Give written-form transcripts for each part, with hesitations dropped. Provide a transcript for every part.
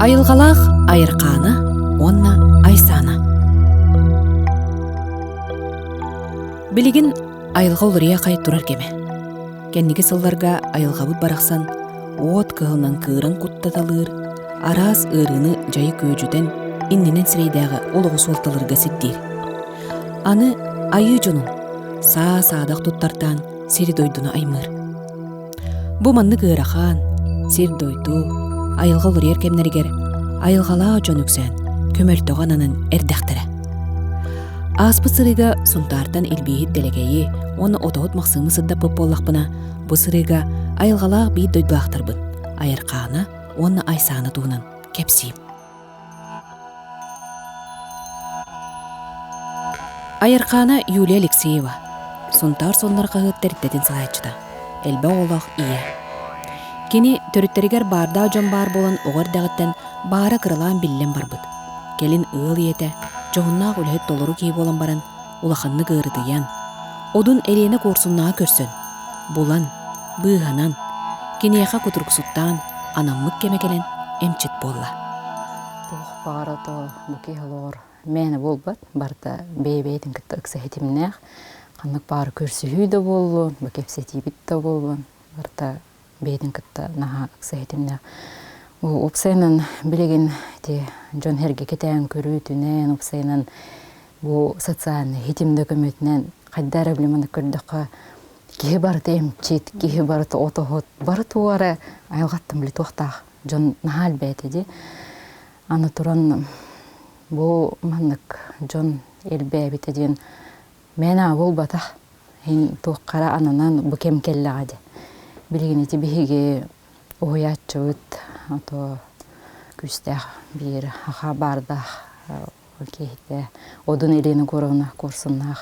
Айылғалақ айырқаны, онна айсаны. Білігін айылға олырия қай тұрар кеме. Кәннеге сылларға айылғабыт барақсан, от кығылынан кырын құттаталыр, араз ырыны жайы көжүден инненен сірейдәғы олығы солталырға сеттер. Аны айы жонун, саа-саадақ тұттартан сері дойдуна аймыр. Бұ манны кырахан, сер дойду, айылға олырияр кемнерігер, айылғала жон үксән, көмөлтоған анын әрдәқтірі. Аспы сырыға сұнтартан илбейхет делегейі, оны отауыт мақсымы сыдда пөп боллақпына, бұ сырыға айылғалақ бейт дойдуақтырбын, айырқаны, оны айсаны туынан кепсейм. Айырқаны Юлия Алексеева, сұнтар сонлар қағыт тәрттетін сағайчыда, әлбә олақ ие. Кені төріттерігер барда жон бар болан оғыр дәғіттен бары кырылан биллен барбыд. Келін ыл ете, жоғыннақ үлхет долыру кей болан баран, улақанны ғырыдыян. Одун әлені корсуннаға көрсін. Булан, бұғанан, кенеяқа күтірксуттан, анаммык кемекелен эмчет болла. Тоқ бағарады бұкей ғалығыр. Мәні болбад, барда бейбейдің кітті үксі хетімнәқ. Қанық бары көрсі хүйді болуын, бұкепсеті бітті болуын. Барда бейдің кітті наға үксі хетімнәқ. Опсайнын білеген жон herге кетән көрүйтінен, опсайнын бұл социальный хетімді көметінен қайдары білімені көрдіқі кеге барыты эмчет, кеге барыты отоғыт, барыты уары айылғаттым білі тоқтақ жон наға әлбәйті де. Аны тұран бұл маннық жон елбәй біті дейін мәна бол батақ тоққара анынан бұл кем келліға де. Білеген еті бігі оятчы өт, күстәқ бір аға бардақ, одын елені көріғына көрсіннақ.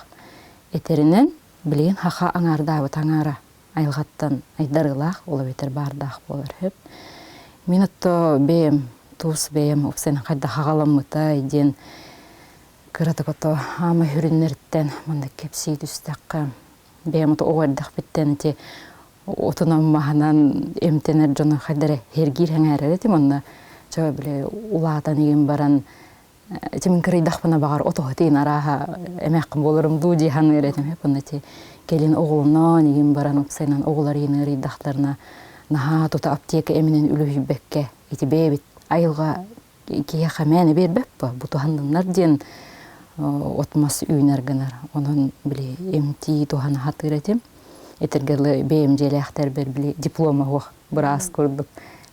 Етерінен білеген аға аңарда бұт аңара айылғаттан айдарылақ, олы бетер бардақ болар хөп. Мен ұтты бейім, туыс бейім, опсайны қайда қағаламыта еден кыраты көті ама хүрінерттен мұнда кепсей түстәққа бейім ұты оғардақ біттен те отынан мағанан емтенер жоны қайдары хергир хәңәрі етім, онна жауы біле улағатан еген баран темін кірейдақпына бағар отоғытейін араға әмәққым болырым ду дейхан өретім. Онна те келін оғылынан еген баран опсайнан оғылар ені рейдақтарына наға тұта аптека әмінен үлі бәкке еті бейбет айылға кейеқа мәні бер бәк ба, бұтуғандыңлар ден отмас үйнергінар. Онын біле емти туғаны хатыр етім. Етергелі бейім желі әқтер бір біле диплома оқ біраз көрдік.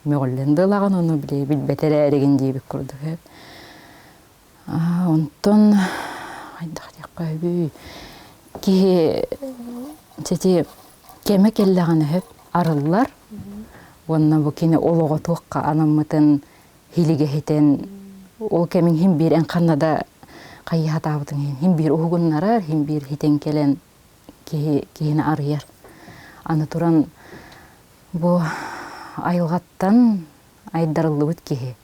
Мөғілінді лаған оны біле білбетері әреген дейбік көрдік. Онтон қайдақ дек қойбүй кеме келліғаны хөп арылылар. Онына бұл кені олығы тоққа анамытын хилиге хетен ол кемін хем бір ән қаннада қайы хатабытын хем бір оғынларар, хем бір хетен келен кейіні арыяр. Аны тұран бұл айылғаттан айдарылы өт кейі.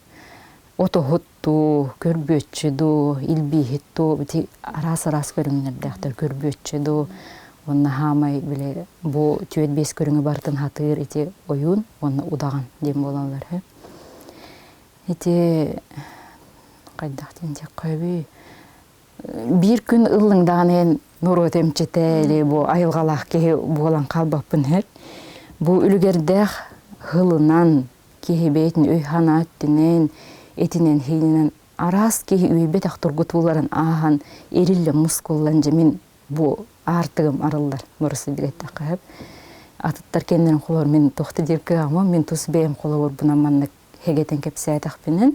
Ото ғытту, көрбөтчіду, илбейхетту, арас-арас көріңдерді әқтір көрбөтчіду. Онына хамай біле бұл түйет бес көріңі бартын хатыр еті ойын, оны удаған дем боланлар. Еті қайдақ денде қойбей. Bir gün ıllыңдағын нұр өтемчетәлі бұл айылғалақ кеге болан қалбақпын әр. Бұл үлгердәқ ғылынан кеге бейтін өйхана өттінен, етінен хейінен арас кеге өйбет ақтырғытуларын аған ерілі мұсколлан жемін бұл артығым арылдар нұрысы дегетті қағып. Атыттар кендерін қолар мен тоқты деркі ама, мен тұс бейім қолауыр бұна манны хегетен кепсі айтақпенен.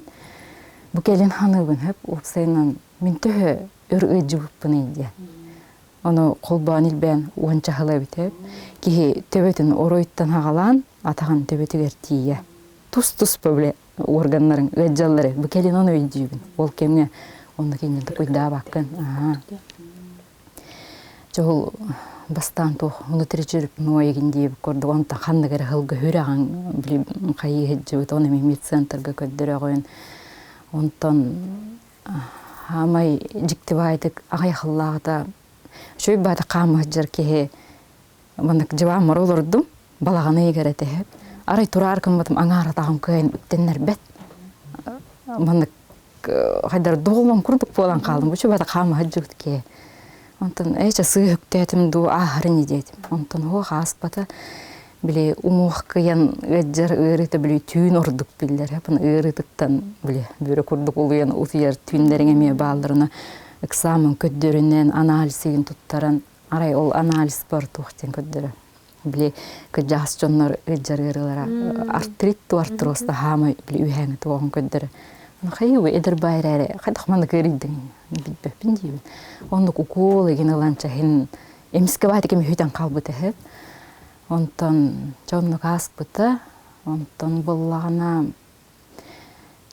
Бұл кәлін ханығын әп, опсайынан мен түхі өр өджібіппін ейді. Оны қолбаған елбән уанча хала бітіп, кейі төбетін оройттан ағалан, атаған төбетігер тие. Тұс-тұс бөбіле органларын, өджалары, бұл кәлін оны өйдейбін. Ол кемге оны кенелді көйда баққын. Жол бастан тоқ, оны тірі жүріп ноегін дейбі көрді. Онтан қандығыр ғылғы хүраған қайы өджібіт, оны мен медцентрға көддірі қойын. Онтан хамай жікті байдық ағай қыллағыда шөй бады қамы жыр кеге мұнық жауамыр олырдым, балағаны егер әтеғіп. Арай тұра арқын бұдым аңар атағым көйін үттенлер бәт. маннык хайдар доолон курдук болан калдым. Бу чөбата кама хаджыктке. Онтон эче сыйыктетим ду ахрыни дедим. Онтон хо хаспата биле умуққиян ғаджар ұрыты біле түйін ұрдық білдер. Әпін ұрытықтан біле бөрі күрдік ұлыян ұтыяр түйіндеріңе ме балдырына экзамен көддерінен анализігін тұттаран. Арай ол анализ бар тұқтен көддері. Біле көджас жонлар ғаджар ұрылара артритті артырылыста хамай біле үйәңі туғын көддері. Қайы едір байыр әрі, қайдақ маны көрейдің бітбәппін дейбін. Ондық укол еген ұланча хен еміске байды кеме хүйтен қалбыты хеп. Онтон жонлық аспыты, онтон боллағына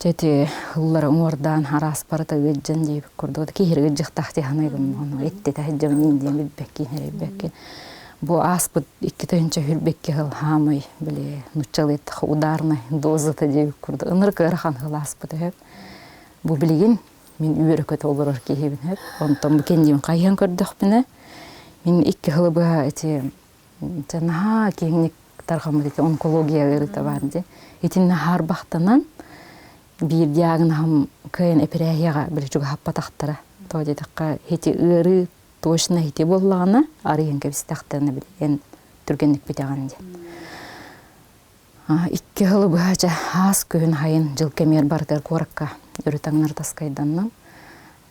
жеті ұллар ұңырдан арас барыта өджен дейбік көрді. Ода кейір өджіқтақ дейханайбын, оны етті тәхіджем енден білбәккен, әребәккен. Бұл аспыт екі түйінші хүлбәкке ғыл хамай, біле, нұтчал еттіқ ударны дозыты дейбік көрді. Үнір көріқан ғыл аспыты өп. Бұл білеген, мен үйері көті олар кейбін өп. Онтон бұл кендеймін қайын көрдіқ біні. Мен екі ғылы бұға әте жаңа кеңнік тарғамы дейті онкология ғырыта барды. Етін нахар бақтанан бір диагнозым көйін операцияға біле жүгі хаппатақтара. Той дейдіққа еті ұры точно еті боллағына арыйын көбістақтарына білген түргенлік бетеған де. Икі ғылы бұғача аз көйін хайын жыл кемер бардыр қорыққа үрітаңнар таскайданнан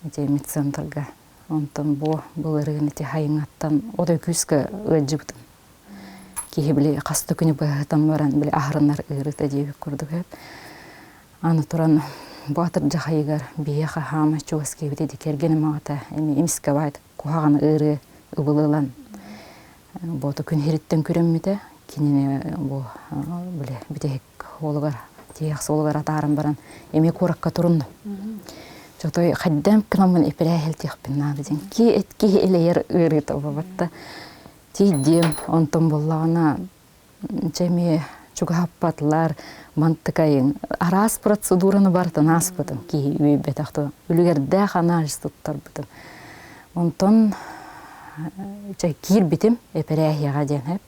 медцентрға. Онтан бұл ұрығын еті хайын аттан одай күскі өджібітін. Кейі біле қасты күні бұғытан баран біле ағырынар ұрыта дейбік көрдік өп. Аны тұран батыр жақайығар бейеқа хама чуғаске бітеді кергені мағыта еміске байды қоғағаны ұры ұбылылан. Бұты күн хереттен көріммеді, кеніне бұл бітек олығар, тейіқсы олығар атарым баран еме қораққа тұрынды. Жоқтай қаддам күнамын эпірәйел текпін надыден. Ке елейер ұрыта бабатта. Тейдем, онтон боллағына жәме чугаппатлар, мантыкайын. Арас процедураны бартын аспытын, кей үйбет ақты. Үлігердәқ анализ тұттар бұтын. Онтон кир бітім эпірәйеға ден әп.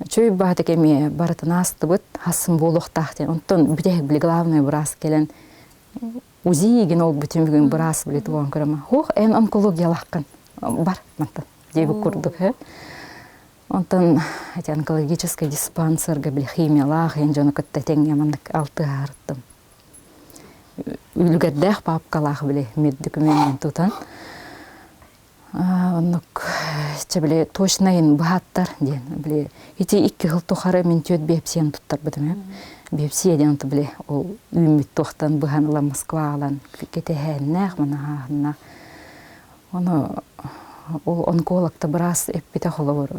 Чөй баты кеме бартын асты бұт, асын болуқтақ ден. Онтон бүтек білі главный бұрас келен. Узиген ол бүтін бүгін бұрас білі туған көріма. Хоқ, ән онкология лаққын. Бар, мантын, дебі көрдік әп. Онтан онкологический диспансерға білі химиялақ, ең жоны көтті теңгемандық алты арыттым. Үлгердәқ папқалақ білі меддікімен тұтан. Онық білі точнайын бұғаттар ден. Білі, еті 2 ғыл тұқары мен төт бепсиен тұттар бұдым. Бепсиеден ұнты білі, ол үміт тоқтан бұғаныла Москва алан. Кете әннәқ, мұна ағыннақ. Оны ол онкологта біраз әппеті қолы бар.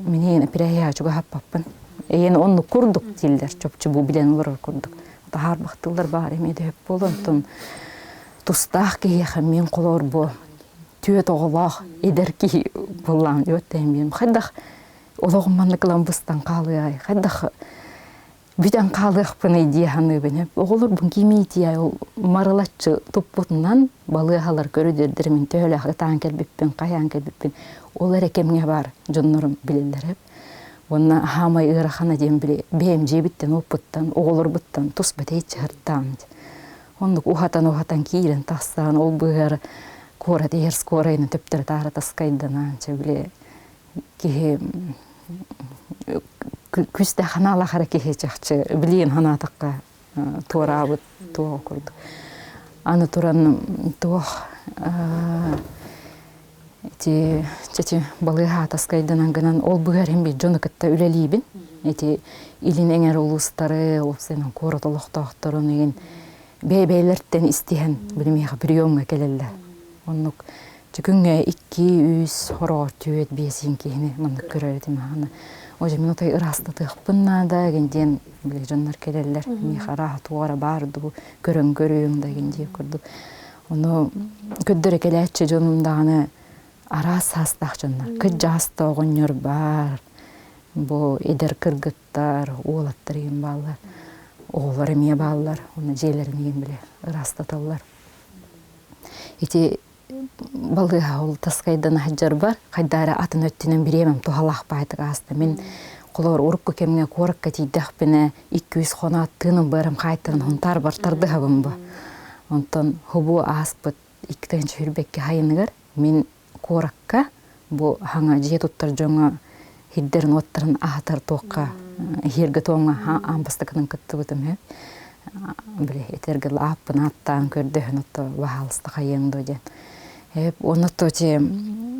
Менен операция жүгі хаппаппын. Ені оны күрдік дейілдер, чөпчі бұл білен олар күрдік. Тағар бақтылар бар, емеді өп болын. Тұстақ кейеқі мен қолар бұл. Түйет оғылақ, едер кей болан өттейін бейім. Қайдақ олағым маннықылан бұстан қалы ай. Қайдақ Бүтән қалдық бұны дейханы бәне. Оғылыр бұн кемейті ай, марылатшы тұп бұтынан балығалар көрідердір мен төлі ағытан кәлбіппен, қаян кәлбіппен. Олар әкемге бар, жонларым білелер. Онна хамай ұрақана дем біле, бәйім жебіттен опыттан, оғылыр бұттан, тұс бәтей чығырттан. Ондық ұхатан кейлен тастан, ол бұғыр қора дейір скорайны төптір тары таскайданан, біле кейі күсті ханалақары кеге жақшы білейін ханатаққа туара абыт туа көрді. Аны туран туақ чәчі балыға таскайданан гынан ол бұғар ембей жоны кітті үлелейбін. Илін әңер ұлыстары, олсының қоры толықтақтырын еген бәй-бәйлерттен істеген білмейға приемға келелі. Онық жүкінге 2-3 хорор түйет бесін кейіне мұндық көрердім ағаны. Ожа мен отай ырасты тұқпыннада генден біле жонлар келелер. Меха раға туғара барды, көрің да генде көрді. Оны көддері келәтші жонымдағаны арас астақ жонлар. Көд жасты оғыныр бар. Бұл едер кіргіттар, оғылаттар еген балар. Оғылар еме балар. Оны жейлерін еген біле ырасты талар. Балыға ол таскайдан хаджар бар. Қайдары атын өттінен біремем туғалақ байтыға асты. Мен Колор урукку кемге коракка тийдахпине 200 хонат тыным барым кайтырын хунтар бартарды хабым бу. Онтон хобу аспыт 2 хүрбекке хайыныгар мен коракка бу хаңа же туттар жоңа хиддерин оттарын ахатар тоққа херге тоңа амбастыкының кытты бутым хеп. Биле этергел аппын аттан көрдөһөн отто баалыста хайыңды ден. Хеп оны тоте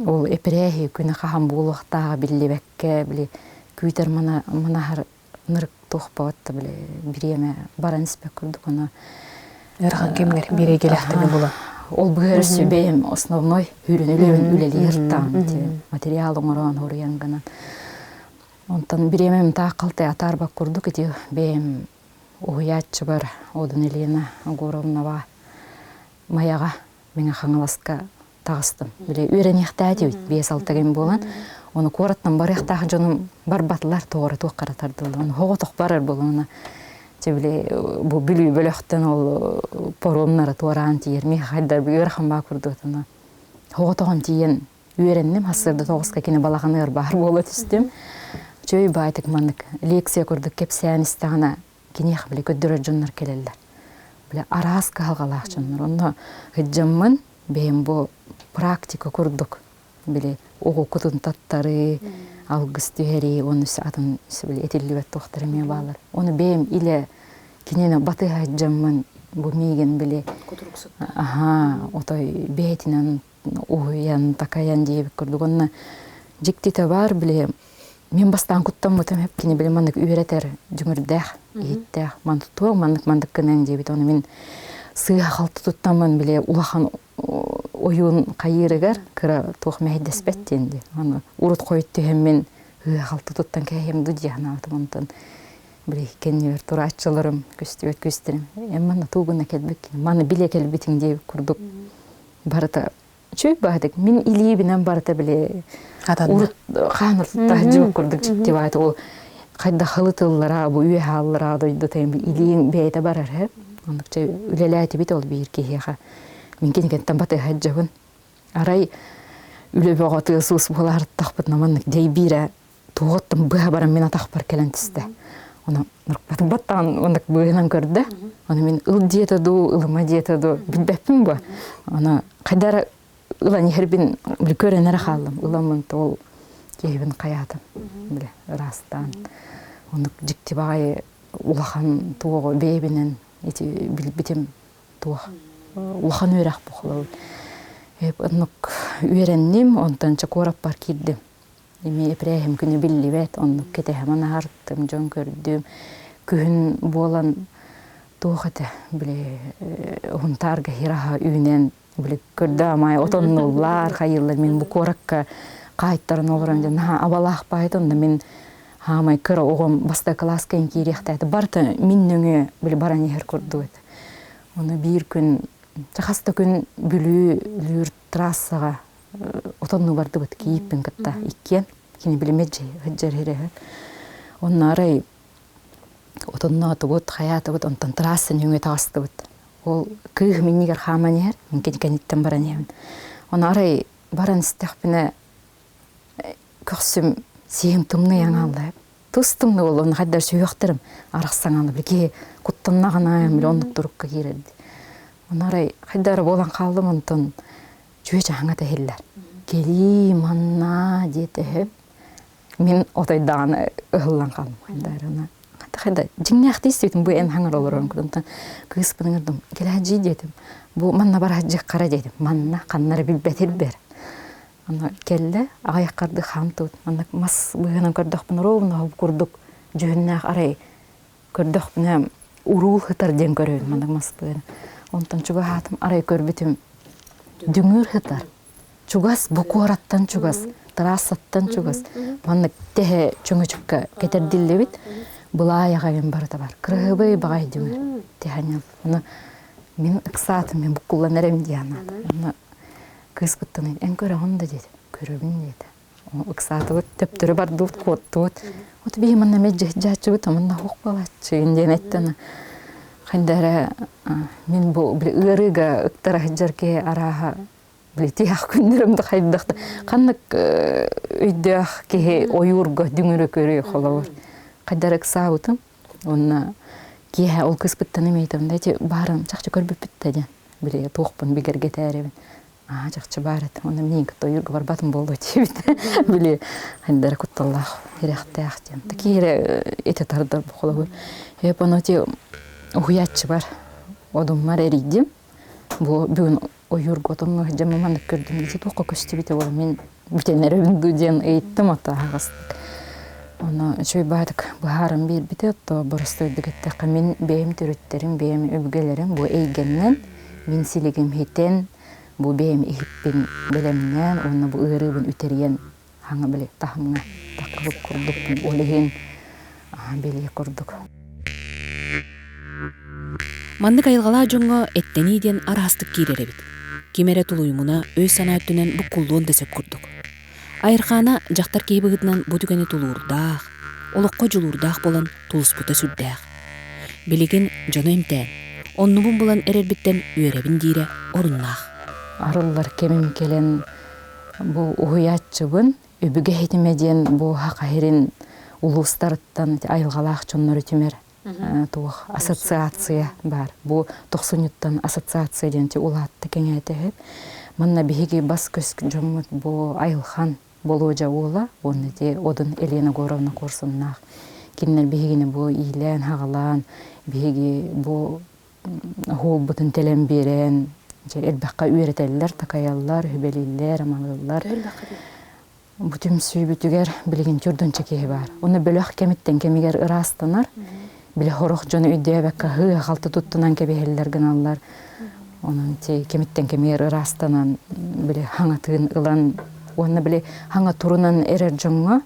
ол эперехи күнө хам булуктага биллебекке биле күйтер манахар нырык тохпатты биле биреме баран спек көрдүк аны. Эрхан кемгер бире келехтене була. Ол быгар сөбем основной хүрүнөлөн үлелертан материалың орон хорыянгана. Онтан биремем таакалты атарбак курдук эти бем уятчы бар одун Елена Горовнова маяга меңе хаңаласка тагыстым. Биле үйренехтәди бес алтыгым болан. Оны кораттан барыктагы жонум бар батлар тоогры тоққаратарды. Оны хоготок барар болуна. Биле бу билүү бөлөктөн ол поромнары туаран тиерми хайдар бүйөр хамба курдутуна. Хоготогон тиен үйренним хасырды тогуска кине балаганыр бар болот истим. Чөй байтык мандык лекция курдук кепсианистагына кинех биле көддөрөр жоннор келелер. Биле арас калгалак жоннор. Онда хыджаммын бем бу практика курдук. Биле ого кутун таттары алгыс түйери оны сатын биле этилибет тохтары ме балар. Оны бем иле кинене баты хаджаммын бу меген биле кутуруксут. Отой бетинен уян такаян деп курдук. Онна жиктите бар биле мен бастан куттам бутам хеп кине биле мандык үйретер жүмүрдэх иттэх мандык кенен деп оны мен сыйга халты туттамын биле улахан оюн кайырыгар кыра тох мейдеспет денди. Аны урут койтту хем мен халты туттан кайым дудяна атымын. Биле кеннер турачыларым көстөт көстөрүм. Эммана тугуна келбек. Маны биле келбитиң деп курдук. Барата чөй бадык мен илибинен барата биле урут ханыртта жып курдук деп айтып ол кайда халытыллара бу үй халлара дойду тем илиң бейте барар хеп. Ондукча үлеләти бит ол бир кеха. Мен кенекеттен баты хаджабын. Арай үлебөгөтү сус болар тахпыт наманнык дей бире туготтым быга барам мен атакпар келентисте. Оны баттан ондак быгынан көрдү. Аны мен ыл диетаду, ылыма диетаду билбеппин бу. Аны кайдара ылан хербин бир көрөнөр калдым. Ыламын тол кебин каятым. Биле растан. Оны жиктибай улахан туого бебинен эти билбитим туох. Улахан өрәк бухлау. Оннук үйренним, онтан чакорап бар кирдим. Эми эпрехим күнү билибет, оннук кетехем анартым, жон көрдүм. Күн болан туохате биле хунтарга хираха үйнен биле көрдө амай отоннулар, хайыллар мен бу коракка кайттарын олоран жана абалах байтын да мен хамай кыра огом баста класскан кирехтати барта миннөңө биле баран хер көрдү. Оны бир күн Чахаста күн бүлүр трассага отонну барды бут кийиппин кытта иккен кини билемеже хаджар хере. Онна арай отонну атыбыт хаята бут онтан трассын өңө тасты бут. Ол кыйг миннигер хаманер мен кенеттен баранем. Онна арай баран стехпине көрсүм сем тумны яңалып. Тустумны ол оны хаджар сөйөктөрүм араксаңаны билге куттаннагана мен ондук турукка кирди. Онарай хайдары болан қалдым онтон жүйе жаңа тәхеллер. Кели манна деті хеп. Мен отайдағаны ұғылан қалдым хайдары. Хайда жіңне ақты істейтім бұл ән хаңыр олар оң күдімтен. Күйіспінің ұрдым. Келі хаджи дедім. Бұл манна бар хаджи қара дедім. Манна қаннары білбетел бер. Оны келді ағаяққарды қам тұд. Оны мас бұғынан көрдіқпін ровны ғып көрдік. Жүйіннәқ арай көрдіқпін урул хытар ден көрейін. Мандық мас бұғынан. Онтан чуга хатым арай көрбүтүм дүңүр хытар. Чугас букораттан чугас, трассаттан чугас. Манны техе чөңөчүккө кетердиллебит. Булаяга мен барыта бар. Кырыбый багай дүңүр. Теханял. Оны мен ыксатым мен букуллан эрем дияна. Оны кыспыттын эн көрө онда деди. Көрөбүн деди. Ыксаты төптөрү бар дут коттут. От би манна меже жачыбыт манна хок балачы инден еттен. Хандара мен бу ырыга ыктара жарке араха Билетиях күндөрөмдү хайдакта. Каннык үйдөх кеhe оюрго дүңүрө көрө холовор. Кайдарык саутым. Онна кеhe ол кыспыттан эмейтем да баарым чакчы көрбүппүт да. Биле тоокпун бигерге тээребин. Жакчы баарат. Онна менин оюрго барбатым болду дебит. Биле хайдар кутталлах эрехтеах дем. Такире эте тардар холовор. Эпоноти уятчы бар. Одуммар эридим. Бу бүгүн оюрготун жамаманды көрдүм. Бити тоокко көстүбүтө бол мен бүтенерөбүндү ден эйттим атагас. Оны чөй бадык баарым бир бите то боростойдугетте мен бейим төрөттерим, бейим өбгөлөрүм бу эйгеннен мен силигим хитен бу бейим ихиппин белемнен, оны бу ырыбын үтерген хаңа биле тахымга такылып курдук, олеген беле курдук. Маннык айылгала жоңго эттениден арастык киреребит. Кимере тулуймуна өй санааттүнен буккуллуун десеп курдук. Айырхана жактар кейбигитинен бутүгени тулуурдаах, олокко жулуурдаах болан тулуспута сүрдээх. Билигин жоно эмтен, оннубун болан эрербиттен үөребин диире оруннаах. Арыллар кемим келен бу уятчыбын өбүгө хетимеден бу хакайрин улустарыттан айылгалаах чоннору түмер. Туох ассоциация бар. Бу 90-тан ассоциация денче улатты кеңейтеп. Манна биһиги бас көс жоммут бу айылхан болуужа ула, оны де одун Елена Горовна курсуннах. Киннер биһигине бу ийлен хагалан, биһиги бу хоббутун телен берен, же элбакка үйрөтеллер, такаяллар, хүбелиллер, амалылар. Бутум сүйбүтүгер билигин жүрдүн чекеги бар. Оны бөлөк кемиттен кемигер ырастанар. Биле хорох жону үйдөбекка хы халты туттунан кебехеллер гыналлар. Onun kemitten kemer rastanan bile hanga tığın ılan onu bile hanga turunan erer jonga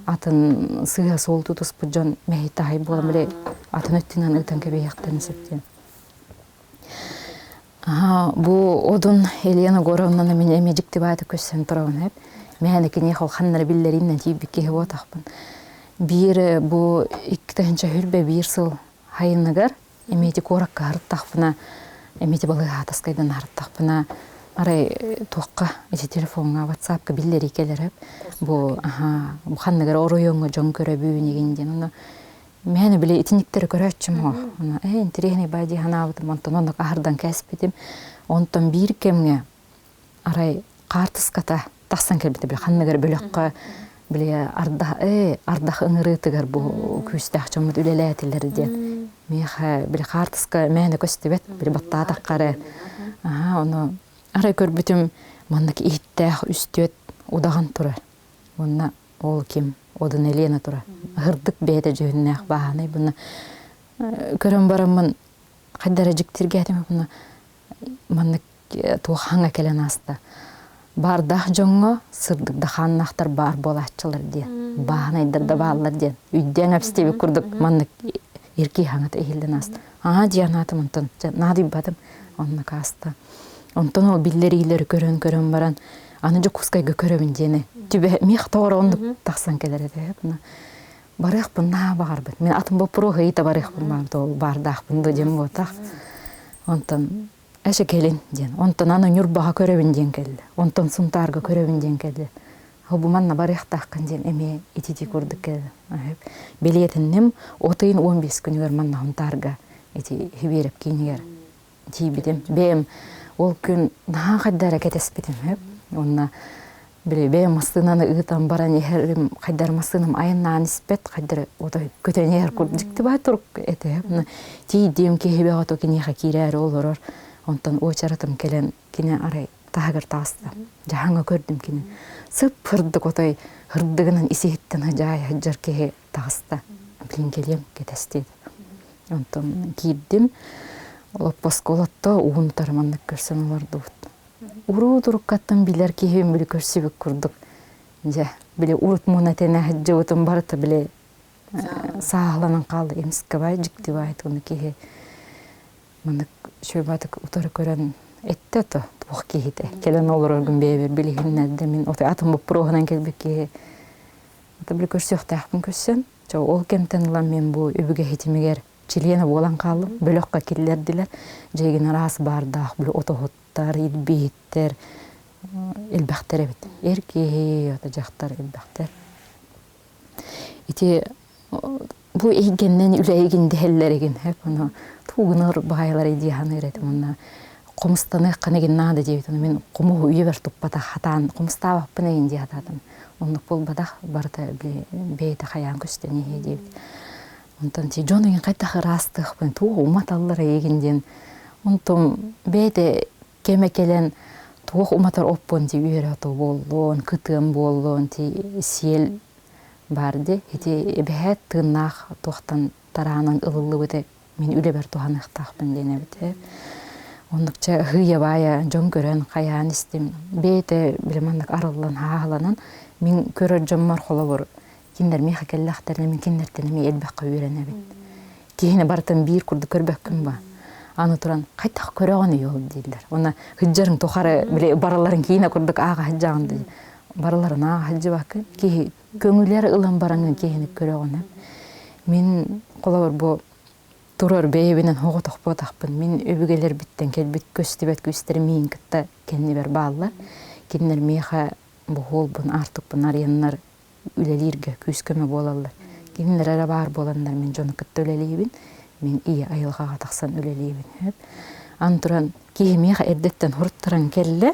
atın sığa sol tutus pujon mehitahay bolan bile atın öttinan ıtan kebe yaktan septen. Bu odun Елена Горовнаны мен эмежикти бааты көссен турабын hep. Менекине хол ханнар биллеринен тийбикке хеп отакпын. Бир бу 2-нче хүрбе бир сыл хайыныгар эмети коракка арттакпына эмети балыга таскайдан арттакпына арай туакка эти телефонга WhatsAppка биллери келереп бу ханныгар ороюңго жон көрөбү негенден аны мени биле итиниктер көрөчүм о ана интерехне бади ханабыт монтонондо каардан кеспетим онтон бир кемге арай картыската таксан келбите биле ханныгар бөлөккө биле ардах ыңырытыгар бу күстах чомут үлелетилер де меха биле картыска мени көстүбөт биле баттаатаккары оны арай көрбүтүм мандык иттех үстөт удаган тура онна ол ким одун Елена тура ырдык бээде жөнүнөх бааны буну көрөм барамын кайдара жиктиргетим буну мандык туаханга келен аста бардах жоңго сырдыкда ханнахтар бар болачылар де баанайдар да баалар де үйден апстеби курдук мандык эрки хаңат эхилден аста диянатым онтон нади батым онна каста онтон ол биллерилер көрөн баран аны жок кускайга көрөбүн дени түбө мех тоорондук таксан келер эде барыхпын на барбыт мен атым бопро хейта барыхпын бардахпын да дем ботак онтон эше келин ден онтон аны нюрбага көрөбүн ден келди онтон сунтарга көрөбүн ден келди хобуманна барыхтаккан ден эме итити курдук келди билетинним 15 күнүгөр манна сунтарга ити хибереп кинигер тийбидим бем ол күн кайдара кетеспитим онна биле бем мастынаны ыгытан баран эхерим кайдар мастыным айынан испет кайдар отой көтөнер курдукты бай турук эте тийдим кехебе ото кинеха кирер олорор онтон очаратым келен кине арай тагыр таста жаһанга көрдүм кине сыпырдык отой хырдыгынан иситтен жай хаджар кехе таста билин келем кетести онтон кийдим лопосколотто уунтар мандык көрсөм олорду уруу туруккаттан билер кехем биле көрсөбүк курдук же биле урут мунатена хаджыбытым барыта биле сааланан калды эмиске бай жикти бай туну кехе мандык шөбатык утары көрөн этте то тух кехите келен олор өргүн бебер билигиннерде мен отой атым боп прогонан келбекке ата биле көрсөктакпын көссөм жо ол кемтен улам мен бу үбүгө хетимигер Чилена болан калым бөлөккө киллердилер жегин арасы бардак биле отохоттар илбиттер элбәхтер бит. Эрке ата жактар элбәхтер. Ити бу эйгеннен үләйген дәһелләреген һәп аны тугыныр байлар идеяны рәтем аны комстаны канеген нада дебит мен кому үйбер туппата хатан комста баппын инде атадым. Онны пол бадах барта бейте хаян көстене дебит. Онтан ти жонуген кайта хырастык бен тугу уматаллар эйгенден онтон бейте кемекелен тугу уматар оппон ди үйрө то болдон кытым болдон ти сел барды. Эти бәһәт тыннах тохтан таранын ылылы бите мен үлебер туханактахпын дене бите. Ондукча хыя бая жон көрөн каян истим. Бейте билемандык арылдан хааланан мен көрөр жоммар холобор. Киндер меха келлахтерне мен киндертене мен элбакка үйрөнө бит. Кийине бартан бир курду көрбөккүн ба. Аны туран кайтак көрөгөнү жол дейлер. Она хыджарын тохары биле бараларын кийине курдук ага хыджагынды. Бараларын ага хыджыбакы ки көңүлөр ылам бараңын кийине көрөгөнү. Мен колобор бу турар бейбинен хого тохпотакпын. Мен өбүгелер биттен келбит көстүбөт көстөр мен кытта кенни бер баалла. Киндер меха бу холбун артыкпын арыяннар үлелирге күскөмө болалар. Киндер ара бар боландар мен жону кытта үлелейбин. Мен ие айылгага таксан үлелейбин. Антуран ки меха эрдеттен хурттаран келле.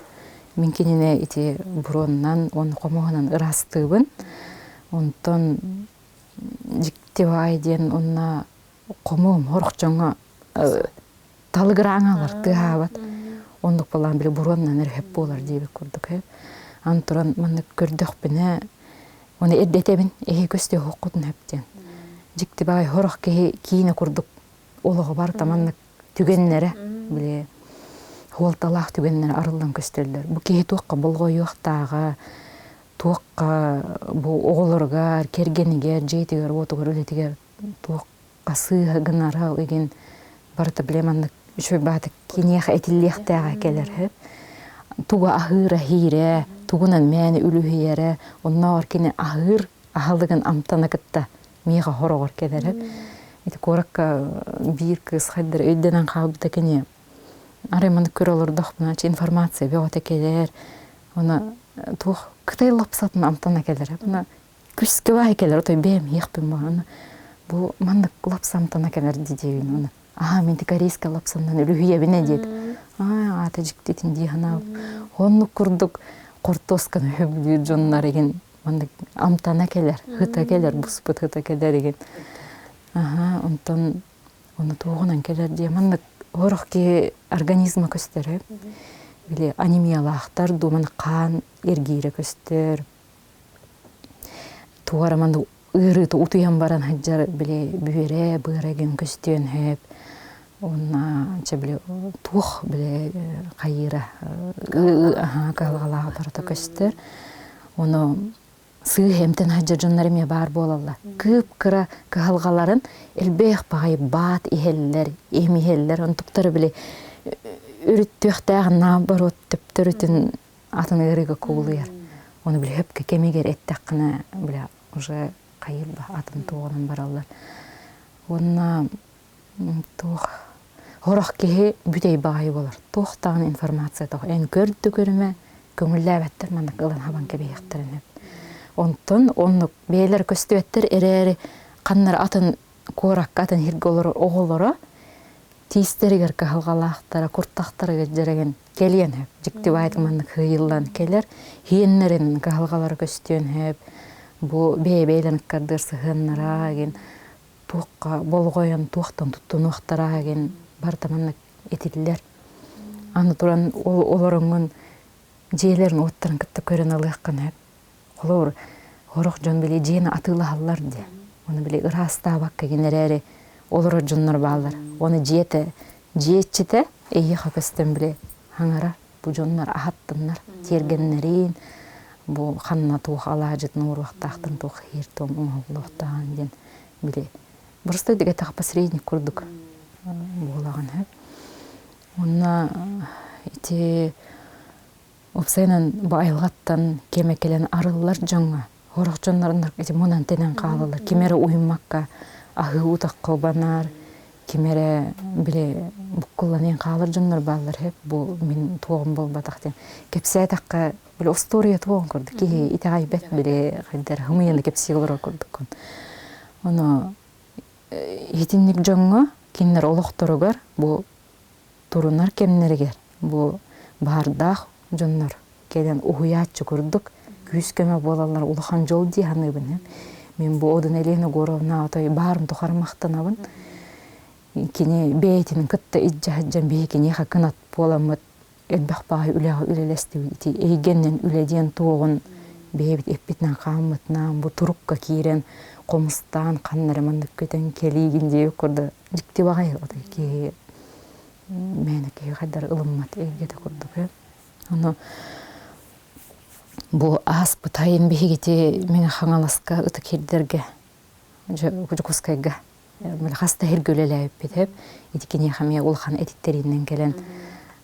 Мен кинине ити буроннан оны комогунан ырастыбын. Онтон жиктебайден онна комом хорукчоңа талыгыраңалар тыабат. Ондук балан биле буроннан эрхеп болар дейбек курдук. Антуран маны көрдөкпүнө оны эрдетебин эхи көстө хоккутун хептен. Жиктебай хорок кийине курдук олого бар таманны түгеннере биле холталах түгеннере арылдан көстөлдөр. Бу кеги туакка болгой юактагы туакка бу оголорга кергенигер жейтигер отугар үлетигер туакка сыгынара деген барта билеманды үчөй баты кинех этиллехтага келер. Туга ахыра хире тугунан мэни үлүхиере онноор кине ахыр ахалдыгын амтана кытта мега хорогор келер. Ити коракка бир кыз хайдар өйдөнөн калбыта кине ареманы көрөлөр дохпуначы информация беоте келер. Она тух кытай лапсатын амтана келер. Она күскө бай келер. Отой бем ехпин ба. Бу мандык лапсамтана келер дидебин. Она ага мен корейска лапсамдан үлүхие бине дейт. Ата жиктетин дихана. Онну курдук кортоскан хөбү жоннар еген мандык амтана келер. Хыта келер буспут хыта келер еген. Ага онтон оны тугунан келер дие мандык орохки организма көстөрөп биле анемиялактар думан кан эргире көстөр туара манды ырыты утуян баран хаджар биле бүре быреген көстөн хеп онна че биле тух биле кайыра калгалага барата көстөр оны сыйхемтен хаджар жоннар эме бар болалла кыпкыра калгаларын элбех багай бат ихеллер эмихеллер онтуктары биле үрүттүөхтәгы наоборот төптөрүтүн атын ырыга куулуяр. Оны биле хөпкө кемегер эттаккына биле уже кайылба атын тоогунан баралар. Онна туох хорох кеhe бүтей багай болар. Туохтагын информация тох эн көрдү көрүмө көңүлләбәттер мандык ылан хабан кебеектерин. Онтон онну бейлер көстүбөттер эрери каннар атын коракка атын хирголор оголоро тистеригер калгалактара курттактарга жереген келген хеп жиктебайдын мандык хыйылдан келер хиеннерин калгалар көстөн хеп бу бейбейлен кардырсы хыннара ген туакка болгоен туактан туттун уктара ген бар таманнык этиллер аны туран олорongун жээлерин оттарын кытта көрөн алыаккан хеп олор хорох жон биле жеени атылаалар де оны биле ыраста бакка генерери олора жоннор баалар. Оны жиетчите эйеха көстөн биле хаңара бу жоннор ахаттыннар тергеннерин бу ханна тух алажыт нуруактактын тух хиртом оңолуктаган ден биле. Просто деге так посредник курдук болаган хеп. Онна ити опсайнан бу айылгаттан кемекелен арыллар жоңга хорох жоннорундар ити монан тенен каалалар кемери уймакка ахы утак колбанар кимере биле буккулланын калыр жоннор балдар хеп бу мен тугум болбадак ден кепсетакка биле история тугум көрдүк ки итагай бет биле кайдар хымыйны кепсиглер көрдүк оно хитинник жоңго кинер олохторугар бу турунар кемнеригер бу бардак жоннор келен угуячы көрдүк күскөмө болалар улахан жол диханыбын мен бу одун элени коровна отой баарым тухармактанабын кини бейтин кытта иджаджан бейкини хакынат боламыт элбах бай үлега үлелести ити эйгеннен үледен тугун бейбит эппитнен камытна бу турукка кирен комустан каннарымандык көтөн келигин деп көрдү жикти багай отой ки меники кадар ылыммат эйгеде көрдүк аны бу ас бутайын бегити мен хаңаласка ытыкердерге жокускайга мына хаста хергөлелеп битеп итикини хаме улхан этиттеринен келен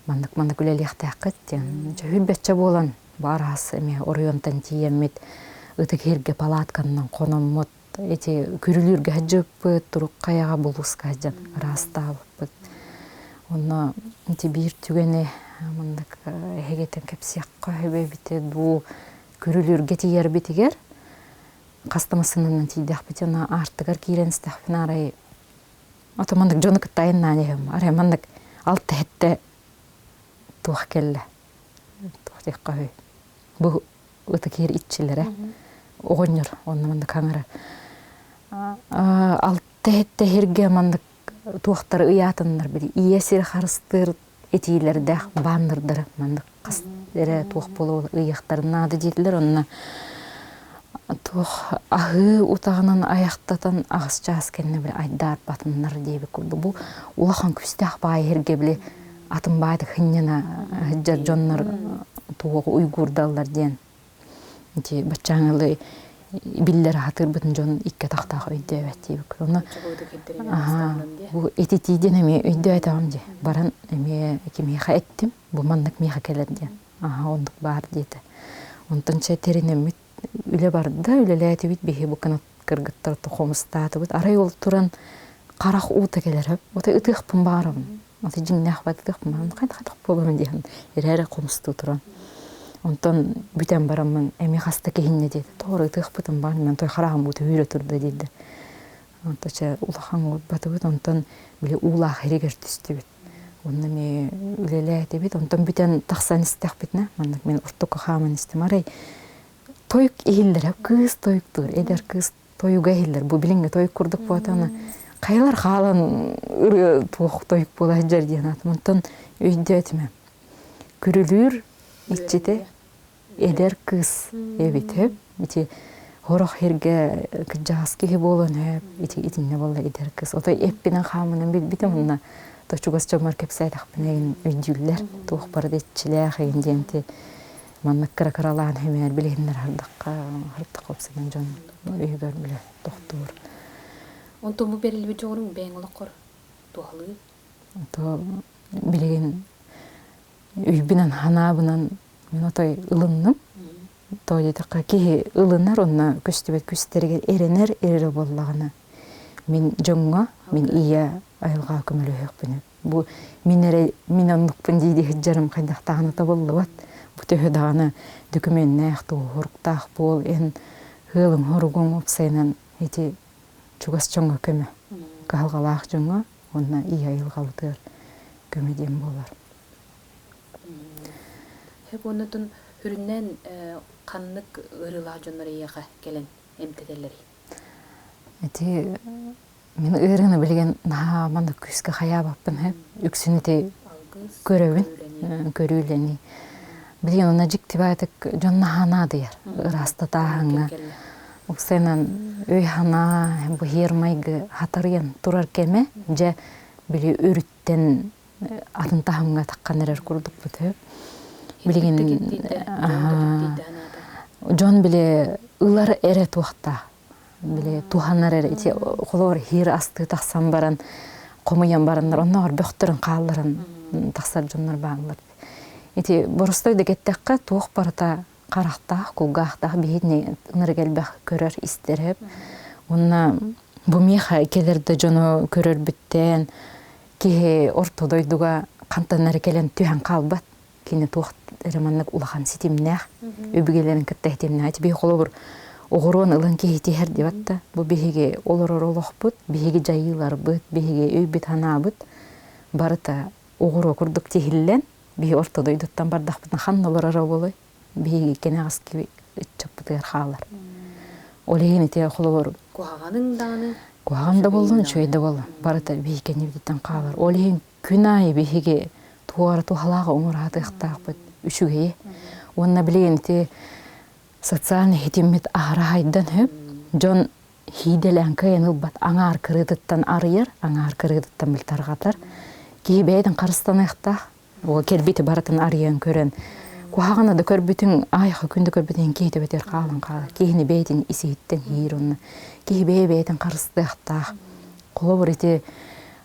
мандык үлелехтакыт тен жөбетче болан барас эме орионтан тиеммит ытыкерге палатканнан кономмут эти күрүлүргө жыппыт турук каяга булуска жан растабыт онна эти бир түгене мындык хегетен кепсиякка бебите бу күрүлүргө тиер битигер кастамасынын тидах битена артыгар киренстахпин арай атамандык жонук тайыннанем арай мандык алты хетте тух келле тухтыкка бу ытыкер итчилере огоньор онна мандык аңара алты хетте херге мандык тухтар ыятыннар били иесир харыстыр этилерде бандырдыр мандык кастере тух болу ыяктарына да дедилер онна тух ахы утагынан аяктатан агыс жаас келне били айдар батыннар дейби курду бу улахан күстах бай херге били атын байды хыннена жар жоннор тугу уйгурдалар ден ити бачаңылы биллер хатырбытын жон икке тактак өйдө дейби курду бу этитиден эме өйдө айтамам же баран эме кимеха эттим бу мандык меха келет ден ондук бар дейди онтон четеринемит үле барды үлелети бит бехи бу канат кыргыттар тохомстаты бит арай ол туран карак ута келер ота ытыкпын барым ота жиңнах батыкпын кайда болом деген эрере комсту туран онтон бүтен барамын эми хаста кехинне дейди тоору ытыкпытым бар мен той харагым бут үйрө турду дейди онточа улахан батыбыт онтон биле уулах эрегер түстү бит онна ме үлелети бит онтон бүтен таксан истек битне мен уртукка хамын истем арай тойк ихиллер кыз тойктур эдер кыз тоюга ихиллер бу билинге тойк курдук болатаны кайлар халан тух тойк бола жер деген атымынтон өйдө этиме күрүлүр ичите эдер кыз эбитеп ити хорох херге кыжас ки болон ити итинне болла эдер кыз отой эппинен хамынын битем мына точугас чомар кепсайдак менен өйдүллер тух бардетчилер хенденти маннык каракаралаан хемер билгендер ардакка хартак опсынан жон үйгөр биле доктор онтому берилби жогорун бең олокор туалы то билген үйбүнөн ханабынан мен отой ылынным той така ки ылынар онна көстүбөт күстерге эренер эре боллагына мен жоңго мен ия айылга көмөлөкпүн бу мен ондукпун дейди жарым кайдактаганы табылды бутөһө даганы документне ахту хоруктах бол эн хылым хоругум опсайнан эти чугас чоңго көмө галгалаах жоңго онна ия айылгалытыр көмөден болар хеп онутун хүрүннен каннык ырыла жоннор ияга келен эмтеделери эти мен ырыны билген манда күскө хаябаппын хеп үксүнүтей көрөбүн көрүүлени билген она жиктибайтык жонна хана дыяр ырастатааңа уксенан өй хана бу хермайгы хатарыян турар кеме же били өрүттен атын тахымга таккан эрер курдук бутеп билген жон биле ылар эре туакта биле туханар эре ити колор хир асты таксан баран комуян барандар оннор бөктөрүн кааларын таксар жоннор баалар ити боростой дегеттекка туох барата карактах кулгахтах бейне ыныргелбах көрөр истереп онна Бу меха келерде жоно көрөр бүттен ки ортодойдуга кантанары келен түһән калбат. Кини туохт реманнык улахан ситимнәх. Өбүгелерин кыттайтымна айт би холобур огорон ылын кехитер дебатта. Бу биһиге олорор олохбут, биһиге жайылар бут, биһиге өйбүт ханабыт. Барыта огоро курдук тихиллен, биһи ортодойдуттан бардахпытын ханнолорора болой. Биһиге кенегаски чаппытыр халар. Олейни те холобур Куаганың даны Куаганда болдун, чөйдө болдун. Барыта биһи кенебиттен калар. Олейин күн айы биһиге туара тухалага оңуратыктаакпыт үчүгeye. Онна билген те социальный хитиммит ахрайдан хөп. Жон хиделен кыйынылбат аңар кырыдыттан арыйыр, аңар кырыдыттан билтаргатар. Кийбейден карыстаныкта, ол келбити барытын арыйын көрөн. Куагана да көрбүтүн айха күндө көрбүтүн кейте бетер калын калар. Кейни бейтин иситтен хирунна. Кейбей бейтин карыстыктаа. Колобур ити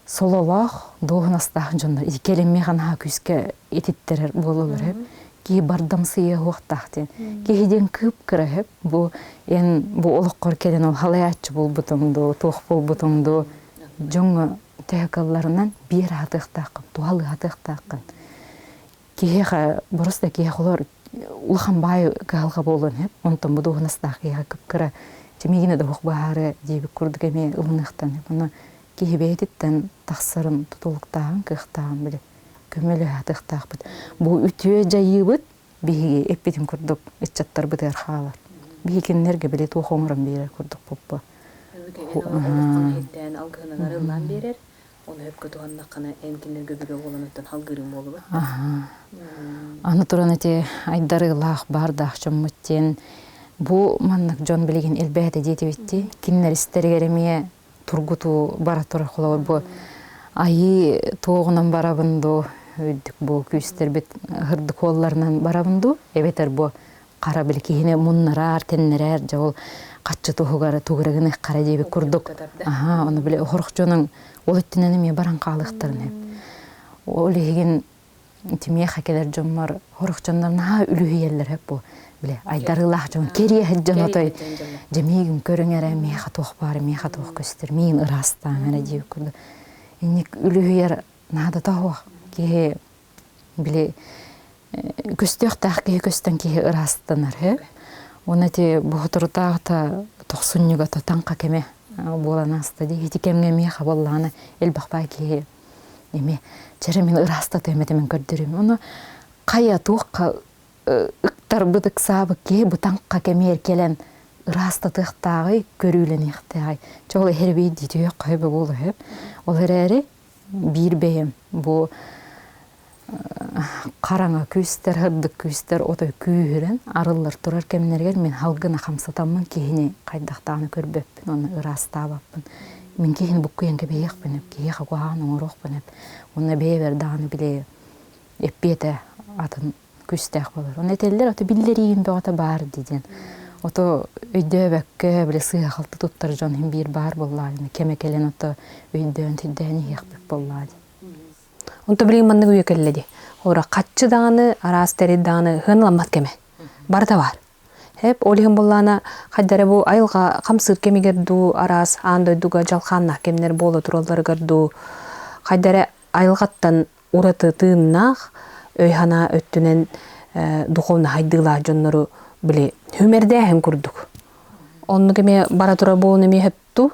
сололох доонастах жондар. Ити келемме гана күскө этиттерер болулur hep. Ки бардамсыя хуактахтен. Кейден кып кыра hep. Бу олоккор келен ол халаячы болбутуңду, туох болбутуңду жоңго текалларынан бир атыктакын, туалы атыктакын. Киеха просто киехолор улахан бай галга болон hep. Онтон бу доонастах киеха кып кыра. Жемигине да хукбаары дебик курдук эме ылыныктан. Буну кихибейтиттен тахсырын тутулуктагын кыктагын биле көмөлө атыктакпыт. Бу үтүө жайыбыт биһиги эппитин курдук иччаттар бытыр халар. Биһикиннерге биле тухоңурун берер курдук поппа. Эттен алгынанары лан берер. Оны өпкө туганнаккана энкиннерге бүгө болонуттан халгырым болуп. Аны туран эти айдарыйлах бардах чоммуттен бу маннык жон билеген элбете жетибитти. Киннер истергеремие тургуту бара тура холор бу айы тоогунан барабынду өйдүк бу күстер бит хырдык колларынан барабынду. Эбетер бу кара биле кийине муннарар теннерер жол каччы тугары туграгыны кара деби курдук. Аны биле хорукчонун ол иттинен эме баран калыктарын хеп. Ол еген тимие хакелер жоммар хорукчондарна үлүһиелер хеп бу. Биле айдарылах жон керие хеджанотой жемигин көрөңөрө меха тохбары меха тох көстөр мин ырастан ана деп күрдү. Эник үлүһер нада тоо ке биле көстөктак ке көстөн ке ырастанар хе. Онати бохтуртаата 90-нугата танка кеме боланаста ди хитикемге меха болланы эл бакпай ке эме черемин ыраста теметемен көрдүрүм. Ону кая туукка ыктар быдык сабы ке бутанка кемер келен ырастатыктагы көрүлөнүктагы чоң херби дитүү кайбы болу хеп. Ол эрере бир бейим бу караңа күстер хыддык күстер отой күүрен арылар турар кемнерге мен халгына хамсатамын кийини кайдактагы көрбөппүн оны ырастабаппын. Мен кийин бу күйенге бейекпин кийеха куааны орокпун. Оны бейбер даны биле эппете атын күстәк болар. Оны этеллер аты биллерин бөгөтө бар диден. Ото өйдөбөккө биле сыйга калты туттар жон хим бир бар боллар. Кеме келен ото өйдөн түддөни якпык боллар. Онто билген мандык үйөкелледи. Ора каччы даны, арас тери даны хынламат кеме. Барда бар. Хеп олихин боллана кайдары бу айылга камсыт кемигерду арас андойдуга жалханна кемнер боло туралдар гырду. Кайдары айылгаттан ураты тыыннах өйхана өттүнен духовна хайдыла жоннору биле хүмерде хем курдук. Онну кеме бара тура болуну эме хепту.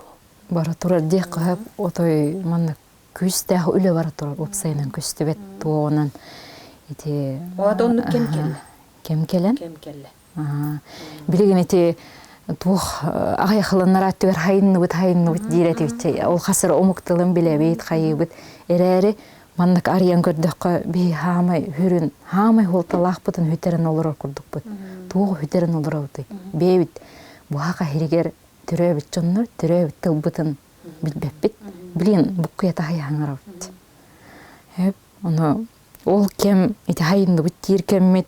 Бара тура дек хеп отой маннык күстө үлө бара тура опсайнан күстө бет туонан ити Оладонну кем келе. Кем келен? Кем келе. Билеген ити тух агайхыланар аттыбер хайынны бит дирети бит. Ол хасыр омуктылын биле бит хайыбыт. Эрери маннык арыян көрдөккө би хамай хүрүн хамай холталак бутун хүтерен олорор курдук бут. Тугу хүтерен олорор бут. Бебит бу хака хиригер төрөбүт жоннор төрөбүт тылбытын билбеппит. Билин буккуята хаяңар бут. Хеп оно ол кем ити хайынды бут тиркеммит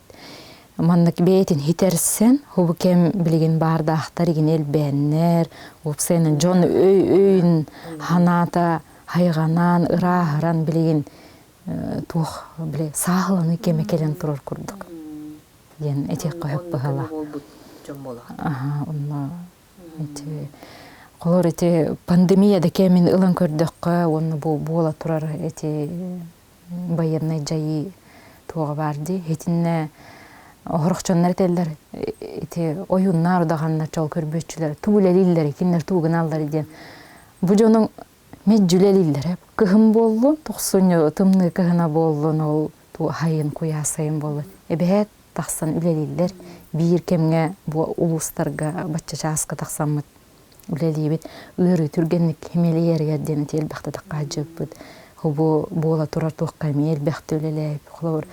маннык бейтин хитерсен хубу кем билген бардактар иген элбеннер опсенен жон өйүн ханата хайганан ырахаран билген тух биле сагланы кеме келен турар курдук. Ен этек коюп багала. Онно эти Олар эти пандемияда кемин ылан көрдөккө, оны бу бола турар эти военный жайы туга барды. Этинне орукчоннар телдер эти оюннар удаганнар жол көрбөчүлөр, туулелилер, киндер туугуналар ден. Бу жонун меджүлелилер, кыгым болду, 90 тымны кыгына болду, ол ту хайын куясайын болду. Эбет таксан үлелилер, бир кемге бу улустарга баччачаска таксаммыт үлелибит, ыры түргенник хемелиерге ден телбахта такка жыппыт. Бу бола турар туакка мел бахты үлелеп, холор.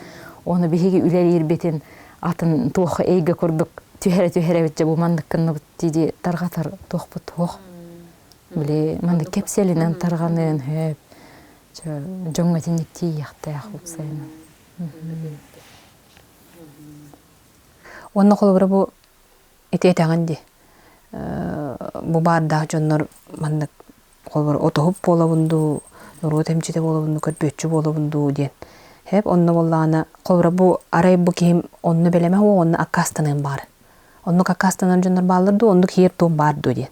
Оны биһиги үлелир бетин атын туакка эйге курдук. Түһәре бит бу мандыккын тиди таргатар туакпыт туак. Биле манда кепселинен тарганын хөп. Жоңга тинник тиякта хупсайна. Онна холобра бу этетаганди. Бу барда жоннор мандык холбор отоп болобунду, нуру темчите болобунду, көтбөччү болобунду ден. Хеп онна боллана холбора бу арай бу ким онну белеме о онну аккастанын бар. Онну аккастанын жоннор балырды, онну киер том барду ден.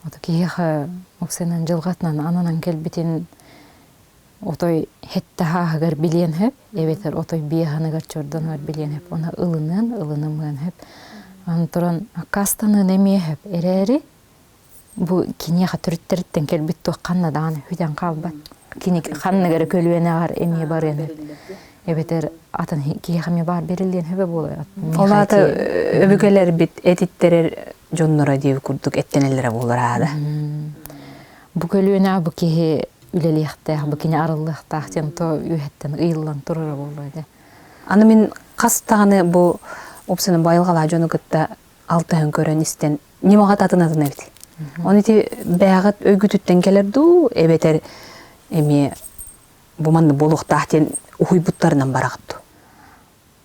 Ото киеха оксенен жылгатнан ананан келбитин отой хеттахагар билен хеп, эбетер отой биеханыгар чорданар билен хеп, она ылынымын хеп. Антуран аккастанын эме хеп, эрери бу кинеха түрүттериттен келбит туакканна дааны хүден калбат. Кини ханныгар көлүенагар эме бар эне. Эбетер атын киехаме бар берилген хебе болот. Олата өбүгөлөр бит этиттерер жоннора деп курдук эттенелере болор ада. Бу көлүенаа бу кихи үлелияхтаах, бу кини арылыахтаах тен то үйеттен ыйыллан турара болду. Аны мен кастаганы бу опсенин байылгала жону кытта алтыын көрөн истен немага татынатын эбит. Оны ти бягат өйгүтүттен келерду, эбетер эми бу манды болуктаах тен ухуйбуттарынан барагытту.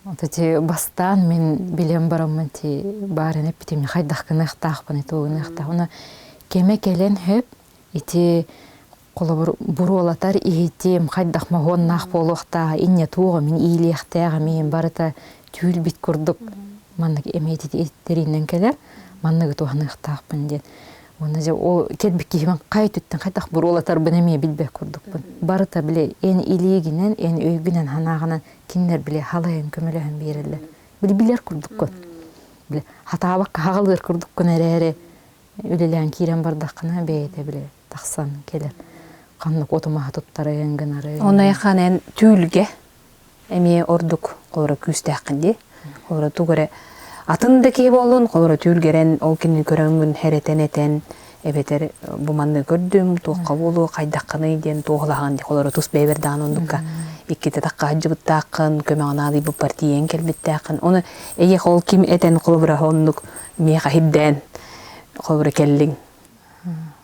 Отати бастан мен билем барамын ти барын эпитеми хайдахкыныхтаахпын этугыныхтаах. Оны кеме келен хөп ити колобур бурулатар ихитем хайдахма гоннах болуктаа инне туга мен ийлияхтаага мен барыта түүл бит курдук. Маннык эметити эттеринен келер, маннык туганыхтаахпын ден. Оны же о келбик киймен кайтыттан кайтак бурулатар бенеме билбек курдукпун. Барыта биле эн илигинен, эн өйгүнен ханагынан киндер биле халайын көмөлөһөн берилер. Билер курдуккун. Биле хатабак кагылыр курдуккун эрере. Үлелен кирен бардакына бейте биле таксан келер. Каннык отума туттары энгенары. Оны яханен түүлге эми ордук колора күстакынди. Колора тугуре атындыки болун, колора түүлгерен ол кини көрөнгүн херетенетен эбетер бу манды көрдүм, туакка болу кайдаккыны ден тооглаган колора тус бебердан ондукка. Икките такка жыбыттакын, көмөгнады бу партиен келбиттакын. Оны эге кол ким этен колора хондук меха хидден колора келлиң.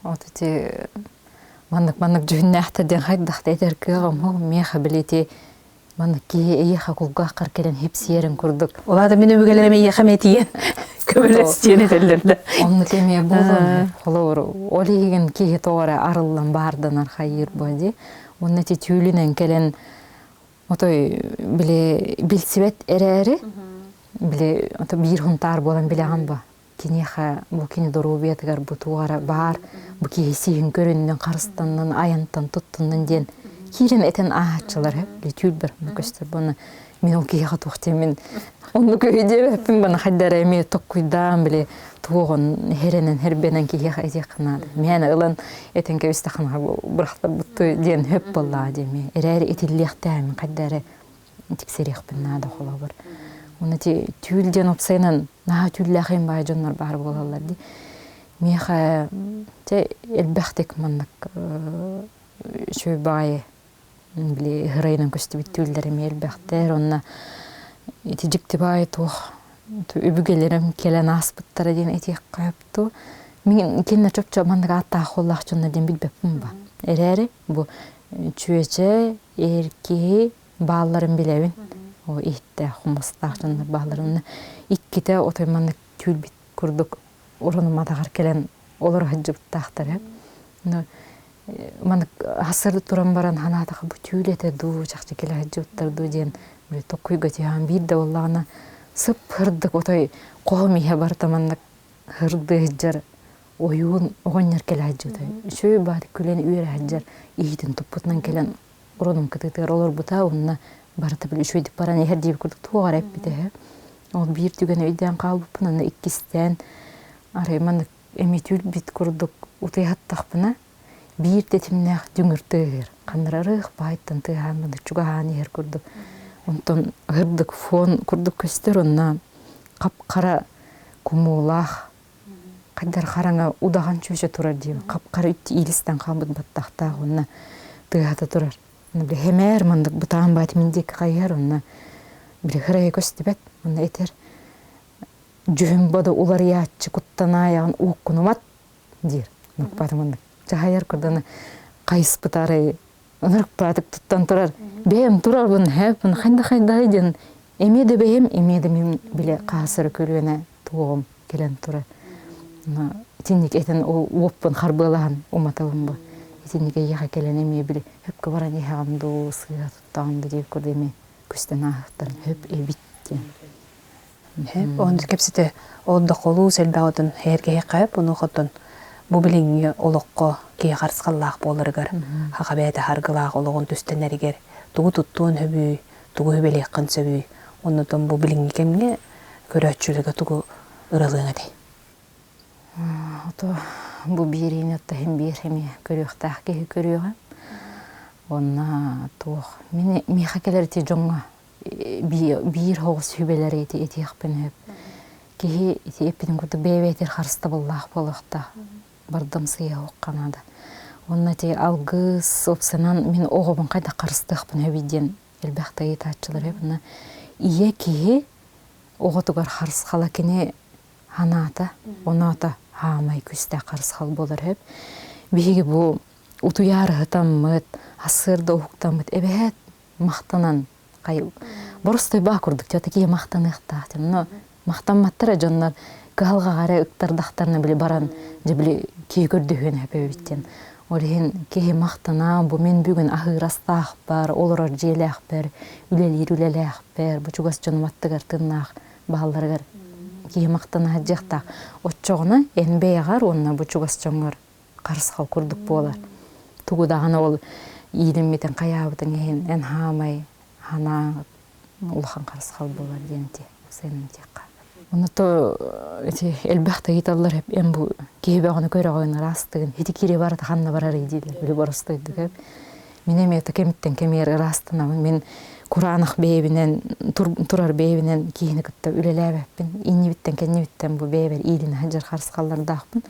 Отти маннык жүннәхтә ден хайдахта этер кыгам меха билети маннык ки эйха кулга каркелен хепсиерин курдук. Олар да мен өбүгөлөрөм эйхаметиен көмөлөстен этелерде. Онны теме болон холор олиген ки тоора арылдан бардан архайыр боди. Онны ти түүлүнен келен отой биле билсибет эрери биле ото бир хунтар болан биле амба. Кинеха бу кини дорубетгар бу туара бар, бу ки сиин көрүннөн карыстандан аянтан туттундан ден кирен этен аачылар биле түлбөр көстөр буну мен ол кига тохтем мен онну көйдө беппин бана хаддара эме токкуйдан биле тугон херенен хербенен кига этекнады. Мен ылан этен көстаханга бырахтар бутту ден хөп болла деме. Эрери этиллехтем каддара тиксерих бинада холобор. Онати түлден опсайнан на түллахин бай жоннор бар болалар ди. Меха те элбахтек маннык шөй бай биле хырайнан көстүбүт түлдер элбахтер онна тижикти бай тух үбүгелерим келен аспыттар ден этек капту. Мен кине чөпчө мандык атта холлах жонна ден билбеппин ба. Эрери бу чүече эрки балларын билебин. О ихте хумустахтын балларын икките отойманны түлбит курдук урунума тагар келен олар хаджыптахтар. Но ман хасыр туран баран ханатага бу түлете ду жакчы келе хаджыптар ду ден бир токуйга тиан бирде боллана сып хырдык отой коомия бартаманны хырды жар oyun oğanlar kelajjıda. Şöyle bari küleni üyere hajjar iyitin tuputnan kelen oronum kıtıtır olur buta onunla barata bile şöyle paran her diye kurduk tuğar hep bir de. O bir tügene öden kalbı pınana ikkisten arayman emitül bit kurduk utayat takpına bir tetimne düngürtür. Kanararık bayttan tığanmadı çugahani her kurduk. Ondan hırdık fon kurduk köster onna kapkara kumulah kadar karanga udahan çöşe turar diyeyim. Kapkara ütti ilistan kalbıd battaqta onna tığata turar. Bile hemer mandık butağın batımindeki kayar onna bile hıraya köstibet onna eter cühüm bada ular yaççı kuttan ayağın uğkunumat der. Nukbatı mandık. Cahayar kurdana kayıs bıtarayı ınırık batık tuttan turar. Beyim turar bunu hep bunu kayda edin. Emedi beyim emedi min bile kasırı kölüne tuğum gelen turar. İtinlik eten o uopun harbılahan umatalım bu. İtinlik yaha gelen emeye bile hep kıvaran yahamdı sığa tuttandı diye kurdu eme küsten ahıttan hep ebitti. Hep onu kepsite olda kolu seldağıdın hergeye kayıp onu kutun. Bu bilingi oluqqa ki qarsqallaq bolurgar. Haqabete hargılaq oluğun tüsteneriger. Tuğu tuttuğun höbü, tuğu höbeleqin söbü. Ondan bu bilingi kemge körötçülüge tuğu ırılığına de. Bu birini da hem bir hem körüqtaq ki körüqam. Onna tuğ. Meni hakeler ti jonga bir hoğuz höbeleri eti yaqpen hep. Ki eti epidin kurdu bebeter qarsta bollaq boluqta. Bardam sıyah oqqanada. Onna te algыс opsanan men oğubun qayda qarstaqpın höbiden elbaqta yetachçılar hep. İye ki oğutugar qarsqala kene hanata, onata hamay küste qarsqal bolar hep. Bihigi bu utuyarı hıtammıt, asırda oğuktammıt, ebet maqtanan qay. Borustoy bağ kurduk, teki maqtanıqtaqtım. Maqtanmattara jonlar galga gara ıktardaqtarına bile baran, bile ki gördüğün hep öbitten. Olihin ki maqtana bu men bugün ahırastaq bar, olurar jelaq bar, ülelaq bar, bu çugas jonumattıgar tırnaq bağlargar. Ki maqtana hajjaqtaq. Otçoğuna enbeyagar onna bu çugas jongar qarsqal kurduk bolar. Tugudağına ol ilimiten qayabıdın en hamay hana ulhan qarsqal bolar diyenti. Senin tiqa. Onu to elbaqta yitallar hep en bu kehbağını körağını rastığın heti kiri barata hanna barar ediler. Böyle barastaydık hep. Minem yata kemitten kemer rastına men Kur'anaq beybinen turar beybinen kihini kıtta ülelebepin. İnni bitten kenni bitten bu beyber ilini hajar qarsqallar daqpın.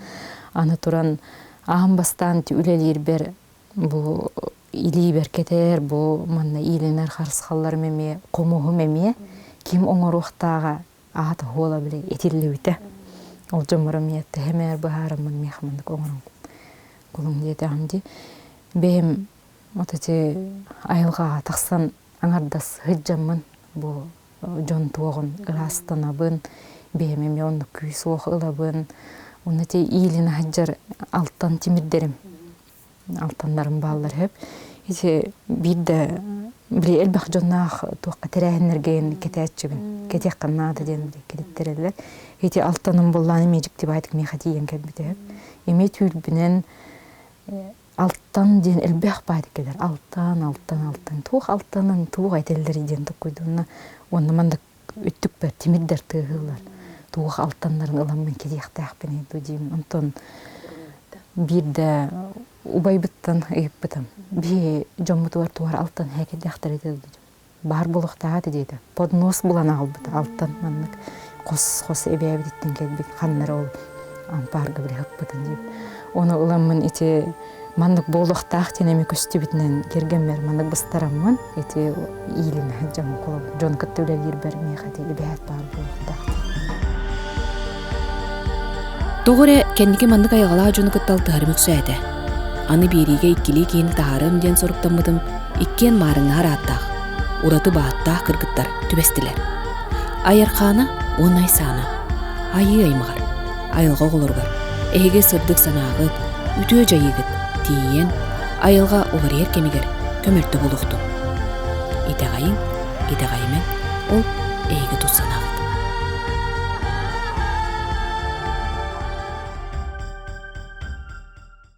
Ana turan aham bastan ti ülelir ber bu ili berketer bu manna iliner qarsqallar meme qomuhu meme kim oңор uqtağa ahata hola bile etilli bite. Ol jomaram yette hemer baharamın mehmandık oңorun. Kulun diyete hamdi. Beym otete ayılga taqsan anardas hıjjamın bu jon tuğun ırastanabın. Beymem yondu küy soğuk ılabın. Onu te ilini hajjar alttan timirderim. Altanlarım bağlar hep. İşte bir de bir elbaq jonnaq tuqa terehenlergen ketetçibin. Ketek qannada den kedetterler. Heti altanım bollan emejik dip aytık mehatiyen kelbide hep. Emet ülbinen alttan den elbaq baydık keler. Alttan. Tuq altanın tuq aytelleri den tukuyduğuna. Onda manda üttük ber timirder tığılar. Tuq altanların ılamın kedek taqbine duyayım. Ondan bir de ubaybyttan ýypbytam. Bir jommut var tuwar alttan heke daqtar edildi. Bar buluqtaat dedi. Podnos bulan albyt alttan manlyk. Qos ebebittin kelbik qannar ol. Amparga bile hıppıdın deyip. Onu ulamın iti manlyk buluqtaaq tenemi köstübitinen gergenmer manlyk bastaramman. Iti iyilini hajjam kolab. Jon kıttı uler yer bermey hadi ebehat bar buluqtaaq. Doğru kendiki mandık ayğala jonu kıttal tığarım üksüyede. Anı biriге ikkili kiyini taharım den soruktamıdım. İkken marını harattaq. Uratı bağıttaq kırgıttar tübestiler. Ayarqana onay sana. Ayı aymağar. Ayılga olurgar. Ege sırdık sanağıt. Ütüö jayıgıt. Tiyen. Ayılga olar yer kemiger. Kömörtü buluqtu. İtegayın. İtegaymen. Ol ege tut sanağıt.